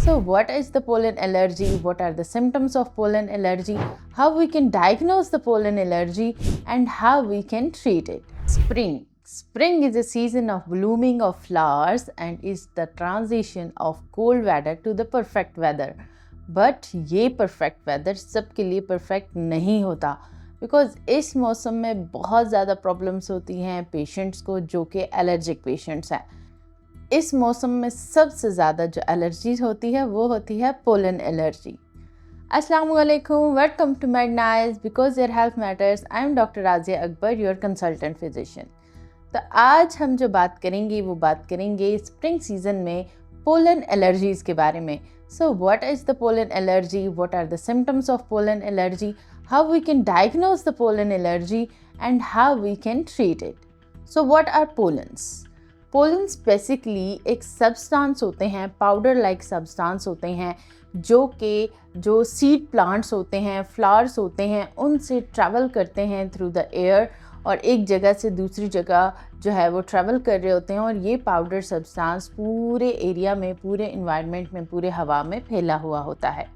So what is the pollen allergy? What are the symptoms of pollen allergy? How we can diagnose the pollen allergy and how we can treat it? Spring. Spring is a season of blooming of flowers and is the transition of cold weather to the perfect weather. But ये perfect weather सबके लिए perfect नहीं होता because इस मौसम में बहुत ज़्यादा प्रॉब्लम्स होती हैं पेशेंट्स को जो कि एलर्जिक पेशेंट्स हैं। इस मौसम में सबसे ज़्यादा जो एलर्जी होती है वो होती है पोलन एलर्जी। अस्सलाम वालेकुम, welcome to Medinize because your health matters. I am doctor Razia Akbar, your consultant physician. तो आज हम जो बात करेंगे वो बात करेंगे स्प्रिंग सीजन में पोलन एलर्जीज़ के बारे में। So what is the pollen allergy? What are the symptoms of pollen allergy? How we can diagnose the pollen allergy and how we can treat it? So what are pollens? Pollens basically एक substance होते हैं, powder like substance होते हैं जो seed plants होते हैं, flowers होते हैं, उनसे travel करते हैं through the air और एक जगह से दूसरी जगह जो है वो ट्रैवल कर रहे होते हैं और ये पाउडर सब्सटेंस पूरे एरिया में, पूरे इन्वायरमेंट में, पूरे हवा में फैला हुआ होता है।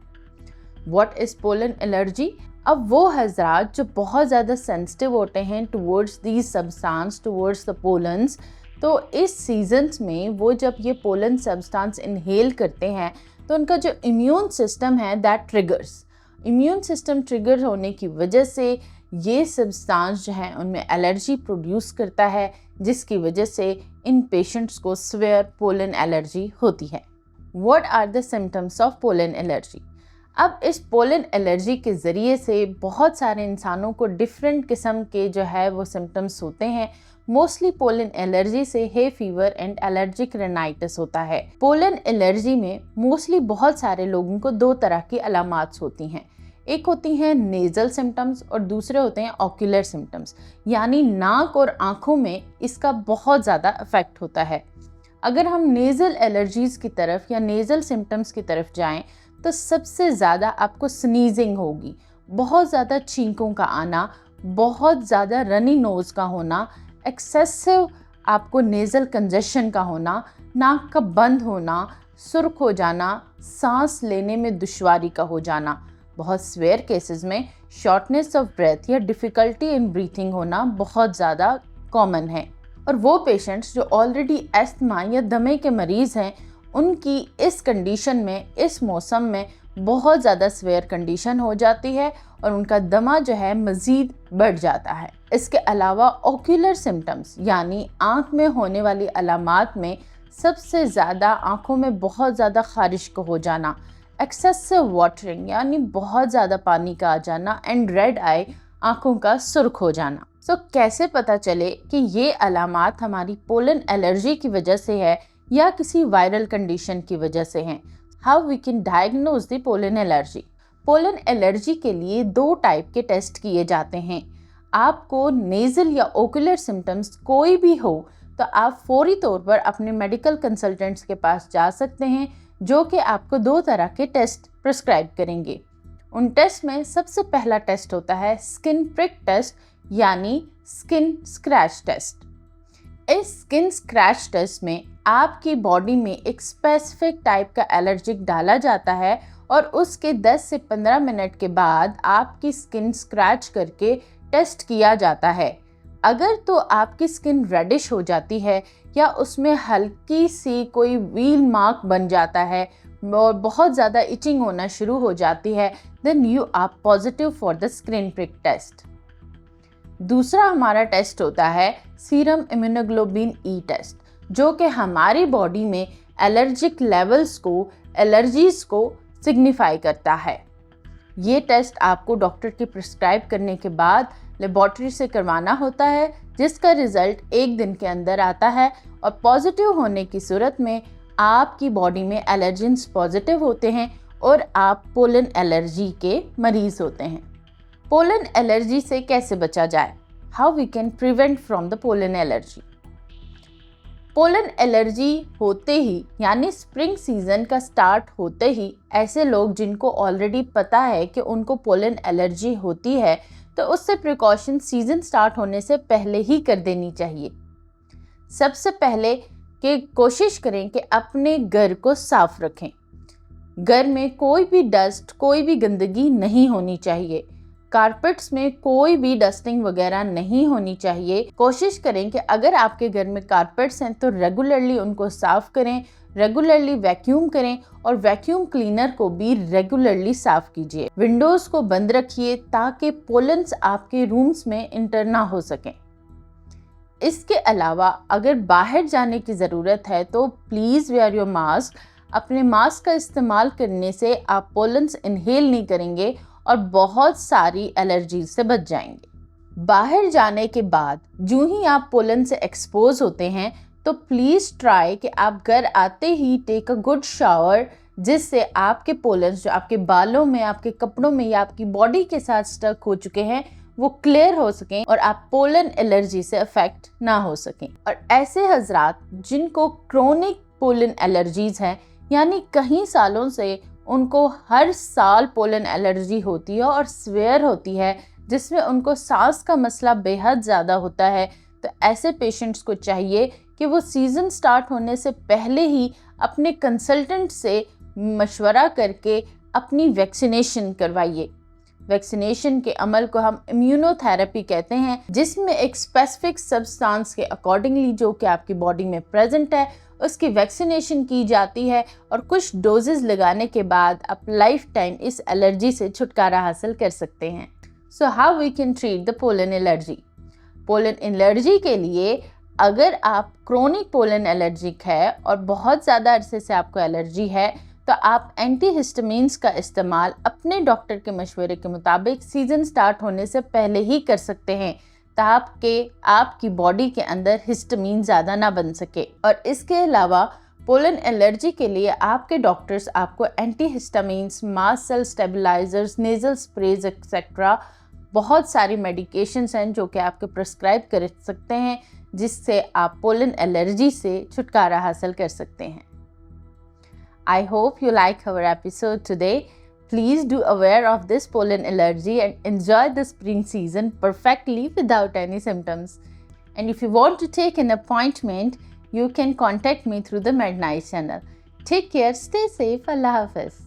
What is pollen allergy? अब वो हजरात जो बहुत ज़्यादा सेंसिटिव होते हैं towards these substance, towards the pollens, तो इस सीजन्स में वो जब ये पोलन सब्सटेंस इनहेल करते हैं तो उनका जो इम्यून सिस्टम है that triggers. Immune system trigger होने की वजह से ये सब्सटेंस जो है उनमें एलर्जी प्रोड्यूस करता है, जिसकी वजह से इन पेशेंट्स को सीवियर पोलन एलर्जी होती है। What are the symptoms of pollen allergy? अब इस पोलन एलर्जी के ज़रिए से बहुत सारे इंसानों को डिफरेंट किस्म के जो है वो सिम्टम्स होते हैं। मोस्टली पोलन एलर्जी से hay fever and allergic rhinitis होता है। पोलन एलर्जी में मोस्टली बहुत सारे लोगों को दो तरह की अलामात होती हैं। एक होती हैं नेज़ल सिम्टम्स और दूसरे होते हैं ऑक्यूलर सिम्टम्स, यानी नाक और आँखों में इसका बहुत ज़्यादा इफ़ेक्ट होता है। अगर हम नेज़ल एलर्जीज़ की तरफ या नेज़ल सिम्टम्स की तरफ जाएं तो सबसे ज़्यादा आपको स्नीजिंग होगी, बहुत ज़्यादा छींकों का आना, बहुत ज़्यादा रनी नोज़ का होना, एक्सेसिव आपको नेज़ल कंजेशन का होना, नाक का बंद होना, सुर्ख हो जाना, सांस लेने में दुश्वारी का हो जाना। बहुत स्वेयर केसेस में शॉर्टनेस ऑफ ब्रेथ या डिफ़िकल्टी इन ब्रीथिंग होना बहुत ज़्यादा कॉमन है। और वो पेशेंट्स जो ऑलरेडी एस्थमा या दमे के मरीज़ हैं उनकी इस कंडीशन में, इस मौसम में बहुत ज़्यादा स्वेयर कंडीशन हो जाती है और उनका दमा जो है मज़ीद बढ़ जाता है। इसके अलावा ऑक्यूलर सिम्टम्स यानी आँख में होने वाली अलामात में सबसे ज़्यादा आँखों में बहुत ज़्यादा ख़ारिश को हो जाना, एक्सेसिव वाटरिंग यानी बहुत ज़्यादा पानी का आ जाना एंड रेड आई आँखों का सुर्ख हो जाना। सो कैसे पता चले कि ये अलामात हमारी पोलन एलर्जी की वजह से है या किसी वायरल कंडीशन की वजह से हैं? How we can diagnose the pollen allergy? Pollen allergy के लिए दो टाइप के टेस्ट किए जाते हैं। आपको नेज़ल या ओकुलर सिम्टम्स कोई भी हो तो आप फौरी तौर पर अपने मेडिकल कंसल्टेंट्स के पास जा सकते हैं जो कि आपको दो तरह के टेस्ट प्रिस्क्राइब करेंगे। उन टेस्ट में सबसे पहला टेस्ट होता है स्किन प्रिक टेस्ट यानी स्किन स्क्रैच टेस्ट। इस स्किन स्क्रैच टेस्ट में आपकी बॉडी में एक स्पेसिफिक टाइप का एलर्जिक डाला जाता है और उसके 10 से 15 मिनट के बाद आपकी स्किन स्क्रैच करके टेस्ट किया जाता है। अगर तो आपकी स्किन रेडिश हो जाती है या उसमें हल्की सी कोई व्हील मार्क बन जाता है और बहुत ज़्यादा इचिंग होना शुरू हो जाती है, then you are positive for the skin prick test. दूसरा हमारा टेस्ट होता है सीरम इम्यूनोग्लोबिन ई टेस्ट, जो कि हमारी बॉडी में एलर्जिक लेवल्स को, एलर्जीज़ को सिग्निफाई करता है। ये टेस्ट आपको डॉक्टर की प्रिस्क्राइब करने के बाद लेबॉर्ट्री से करवाना होता है, जिसका रिज़ल्ट एक दिन के अंदर आता है और पॉजिटिव होने की सूरत में आपकी बॉडी में एलर्जेंस पॉजिटिव होते हैं और आप पोलन एलर्जी के मरीज़ होते हैं। पोलन एलर्जी से कैसे बचा जाए? How we can prevent from the pollen allergy? Pollen allergy होते ही यानी स्प्रिंग सीज़न का स्टार्ट होते ही ऐसे लोग जिनको ऑलरेडी पता है कि उनको पोलन एलर्जी होती है तो उससे प्रिकॉशन सीज़न स्टार्ट होने से पहले ही कर देनी चाहिए। सबसे पहले कि कोशिश करें कि अपने घर को साफ रखें। घर में कोई भी डस्ट, कोई भी गंदगी नहीं होनी चाहिए। कारपेट्स में कोई भी डस्टिंग वगैरह नहीं होनी चाहिए। कोशिश करें कि अगर आपके घर में कारपेट्स हैं तो रेगुलरली उनको साफ करें, रेगुलरली वैक्यूम करें और वैक्यूम क्लीनर को भी रेगुलरली साफ कीजिए। विंडोज़ को बंद रखिए ताकि पोलन्स आपके रूम्स में इंटर ना हो सकें। इसके अलावा अगर बाहर जाने की ज़रूरत है तो प्लीज़ वेयर योर मास्क। अपने मास्क का इस्तेमाल करने से आप पोलन्स इनहेल नहीं करेंगे और बहुत सारी एलर्जीज से बच जाएंगे। बाहर जाने के बाद जो ही आप पोलन से एक्सपोज होते हैं तो प्लीज़ ट्राई कि आप घर आते ही टेक अ गुड शावर, जिससे आपके पोलन्स जो आपके बालों में, आपके कपड़ों में या आपकी बॉडी के साथ स्टक हो चुके हैं वो क्लियर हो सकें और आप पोलन एलर्जी से अफेक्ट ना हो सकें। और ऐसे हजरात जिनको क्रोनिक पोलन एलर्जीज हैं, यानी कई सालों से उनको हर साल पोलन एलर्जी होती है और स्वेयर होती है, जिसमें उनको सांस का मसला बेहद ज़्यादा होता है, तो ऐसे पेशेंट्स को चाहिए कि वो सीज़न स्टार्ट होने से पहले ही अपने कंसल्टेंट से मशवरा करके अपनी वैक्सीनेशन करवाइए। वैक्सीनेशन के अमल को हम इम्यूनोथेरेपी कहते हैं, जिसमें एक स्पेसिफिक सब्सटेंस के अकॉर्डिंगली जो कि आपकी बॉडी में प्रेजेंट है उसकी वैक्सीनेशन की जाती है और कुछ डोजेस लगाने के बाद आप लाइफ टाइम इस एलर्जी से छुटकारा हासिल कर सकते हैं। So how we can treat the pollen allergy. Pollen allergy के लिए अगर आप क्रोनिक पोलन एलर्जिक है और बहुत ज़्यादा अरसे से आपको एलर्जी है तो आप एंटीहिस्टामिन्स का इस्तेमाल अपने डॉक्टर के मशवरे के मुताबिक सीज़न स्टार्ट होने से पहले ही कर सकते हैं, ताकि आपकी बॉडी के अंदर हिस्टामिन ज़्यादा ना बन सके। और इसके अलावा पोलन एलर्जी के लिए आपके डॉक्टर्स आपको antihistamines, mast cell stabilisers, nasal sprays etcetera बहुत सारी मेडिकेशंस हैं जो कि आपके प्रिस्क्राइब कर सकते हैं, जिससे आप पोलन एलर्जी से छुटकारा हासिल कर सकते हैं। I hope you like our episode today. Please do aware of this pollen allergy and enjoy the spring season perfectly without any symptoms. And if you want to take an appointment, you can contact me through the Midnight channel. Take care, stay safe, Allah Hafiz.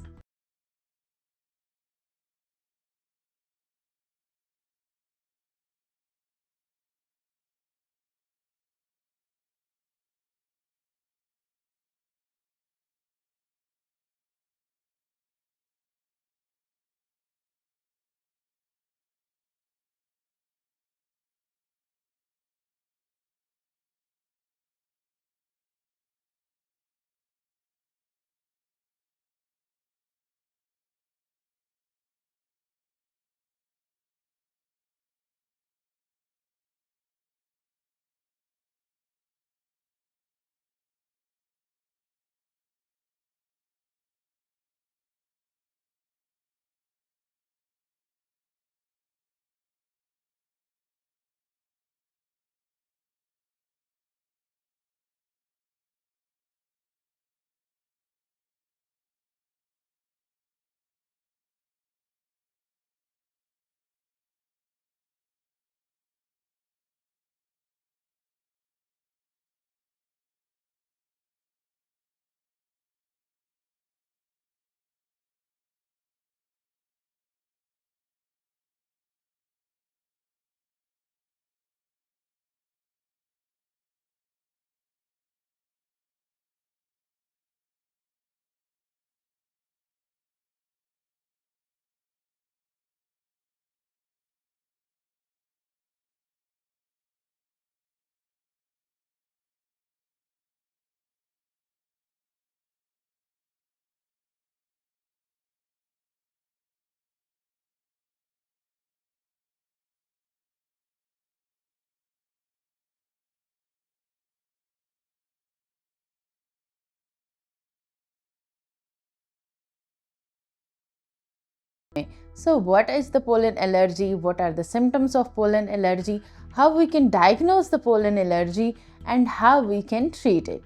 So what is the pollen allergy? What are the symptoms of pollen allergy? How we can diagnose the pollen allergy and how we can treat it?